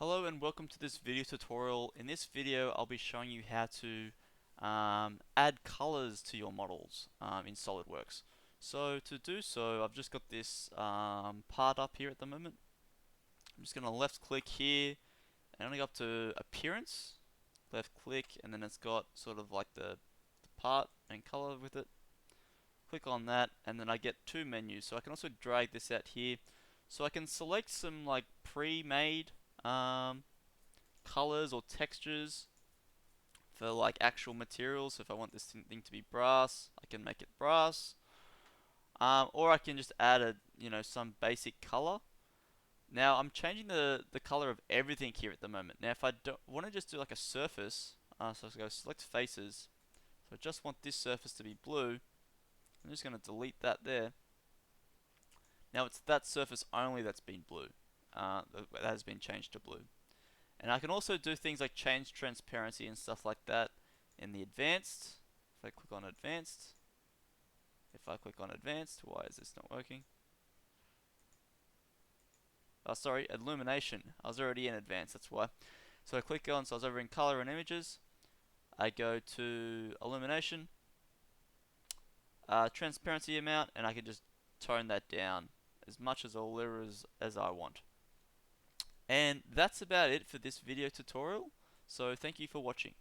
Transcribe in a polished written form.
Hello and welcome to this video tutorial. In this video I'll be showing you how to add colors to your models in Solidworks. So to do so, I've just got this part up here at the moment. I'm just going to left click here and only go up to appearance, left click, and then it's got sort of like the part and color with it. Click on that and then I get two menus. So I can also drag this out here. So I can select some like pre-made colors or textures for like actual materials. So if I want this thing to be brass, I can make it brass. Or I can just add some basic color. Now I'm changing the color of everything here at the moment. Now if I don't want to just do like a surface, so I go select faces. So I just want this surface to be blue. I'm just going to delete that there. Now it's that surface only that's been blue. That has been changed to blue. And I can also do things like change transparency and stuff like that in the advanced. If I click on advanced, why is this not working? Oh, sorry, illumination. I was already in advanced, that's why. So I click on, so I was over in color and images. I go to illumination, transparency amount, and I can just tone that down as much as all there is as I want. And that's about it for this video tutorial. So thank you for watching.